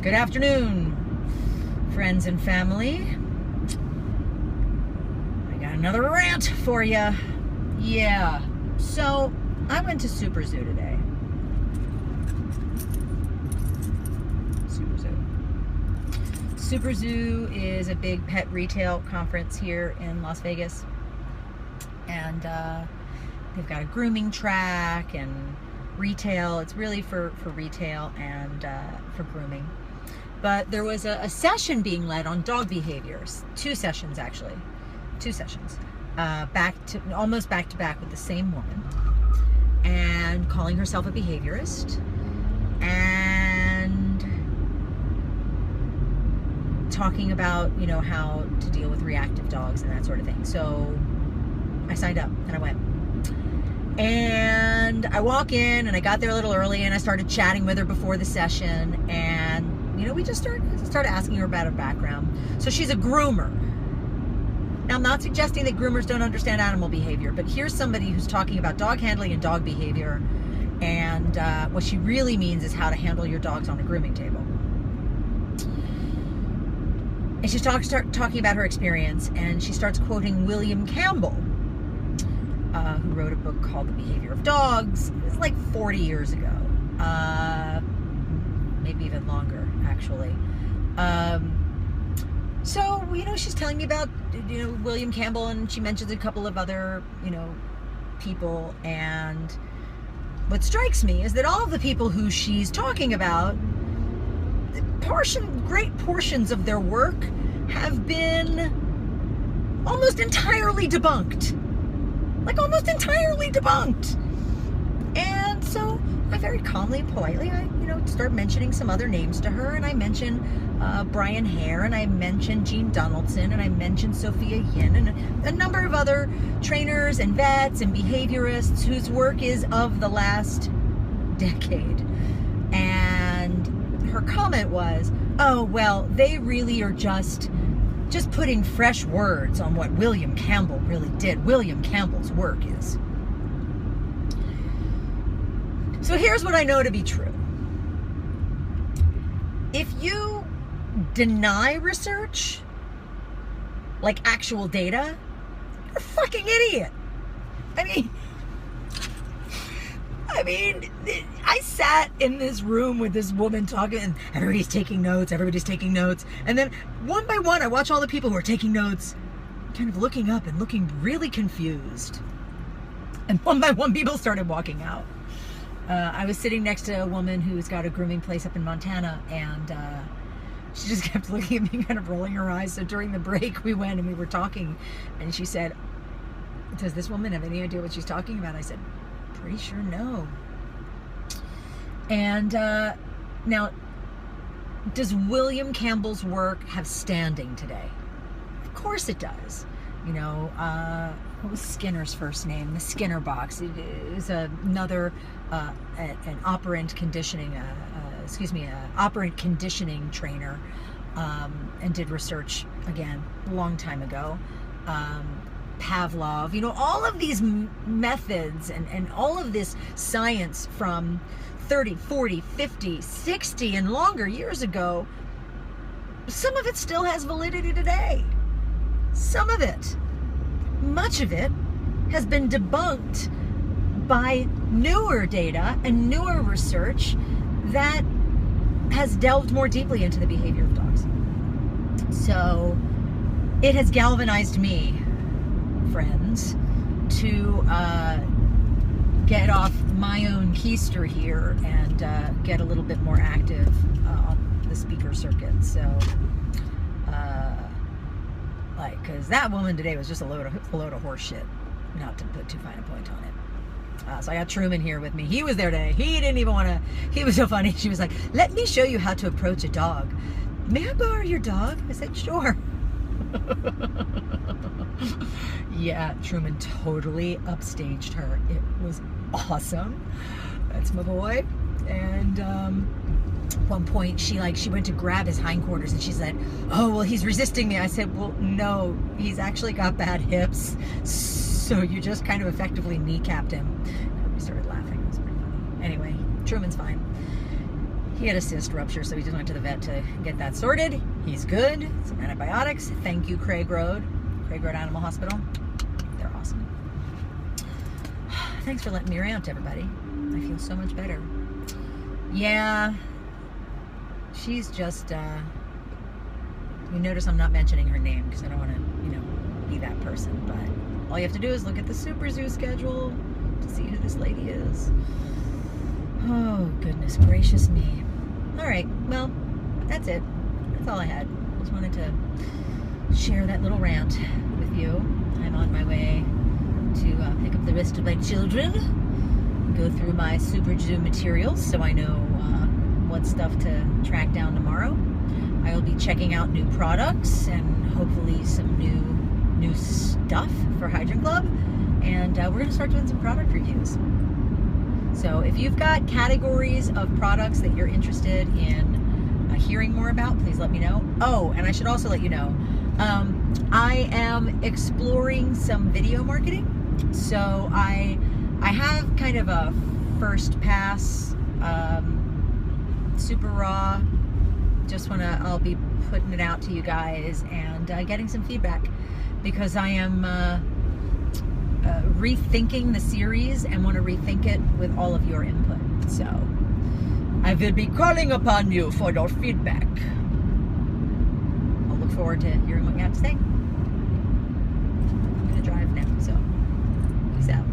Good afternoon, friends and family. I got another rant for you. Yeah, so I went to Super Zoo today. Super Zoo is a big pet retail conference here in Las Vegas. And they've got a grooming track and retail. It's really for retail and for grooming. But there was a session being led on dog behaviors. Two sessions, actually. Almost back to back with the same woman. And calling herself a behaviorist. And talking about, how to deal with reactive dogs and that sort of thing. So I signed up and I went. And I walk in and I got there a little early and I started chatting with her before the session. And we just started asking her about her background. So she's a groomer. Now, I'm not suggesting that groomers don't understand animal behavior, but here's somebody who's talking about dog handling and dog behavior. And what she really means is how to handle your dogs on a grooming table. And she starts talking about her experience, and she starts quoting William Campbell, who wrote a book called The Behavior of Dogs. It was like 40 years ago. Maybe even longer, actually. So, she's telling me about, William Campbell, and she mentions a couple of other, people. And what strikes me is that all of the people who she's talking about, great portions of their work have been almost entirely debunked. Like, almost entirely debunked. And so I very calmly and politely, start mentioning some other names to her, and I mention Brian Hare, and I mention Jean Donaldson, and I mention Sophia Yin, and a number of other trainers and vets and behaviorists whose work is of the last decade. And her comment was, oh, well, they really are just putting fresh words on what William Campbell really did. William Campbell's work is. So here's what I know to be true. If you deny research, like actual data, you're a fucking idiot. I mean, I sat in this room with this woman talking, and everybody's taking notes, and then one by one, I watch all the people who are taking notes kind of looking up and looking really confused. And one by one, people started walking out. I was sitting next to a woman who's got a grooming place up in Montana, and she just kept looking at me, kind of rolling her eyes. So during the break, we went and we were talking, and she said, does this woman have any idea what she's talking about? I said, pretty sure no. And now, does William Campbell's work have standing today? Of course it does. What was Skinner's first name? The Skinner box. It is another an operant conditioning trainer, and did research again a long time ago. Pavlov, all of these methods and all of this science from 30, 40, 50, 60 and longer years ago, some of it still has validity today. Some of it. Much of it has been debunked by newer data and newer research that has delved more deeply into the behavior of dogs. So it has galvanized me, friends, to get off my own keister here and get a little bit more active on the speaker circuit. So, because that woman today was just a load of horse shit, not to put too fine a point on it. So I got Truman here with me. He was there today. He didn't even want to. He was so funny. She was like, "Let me show you how to approach a dog. May I borrow your dog?" I said, "Sure." Yeah, Truman totally upstaged her. It was awesome. That's my boy. And at one point she went to grab his hindquarters and she said, "Oh, well, he's resisting me." I said, "Well, no, he's actually got bad hips, so you just kind of effectively kneecapped him." We started laughing. It was pretty funny. Anyway, Truman's fine. He had a cyst rupture, so he just went to the vet to get that sorted. He's good. Some antibiotics. Thank you, Craig Road Animal Hospital. They're awesome. Thanks for letting me rant, everybody. I feel so much better. Yeah, she's just, you notice I'm not mentioning her name because I don't want to, be that person, but all you have to do is look at the Super Zoo schedule to see who this lady is. Oh, goodness gracious me. All right, well, that's it. That's all I had. Just wanted to share that little rant with you. I'm on my way to pick up the rest of my children, go through my Super Zoo materials so I know what stuff to track down tomorrow. I will be checking out new products and hopefully some new stuff for Hydrant Club, and we're going to start doing some product reviews. So if you've got categories of products that you're interested in hearing more about, please let me know. Oh, and I should also let you know, I am exploring some video marketing. So I have kind of a first pass, super raw. I'll be putting it out to you guys and getting some feedback, because I am rethinking the series and want to rethink it with all of your input. So I will be calling upon you for your feedback. I'll look forward to hearing what you have to say. I'm going to drive now, so peace out.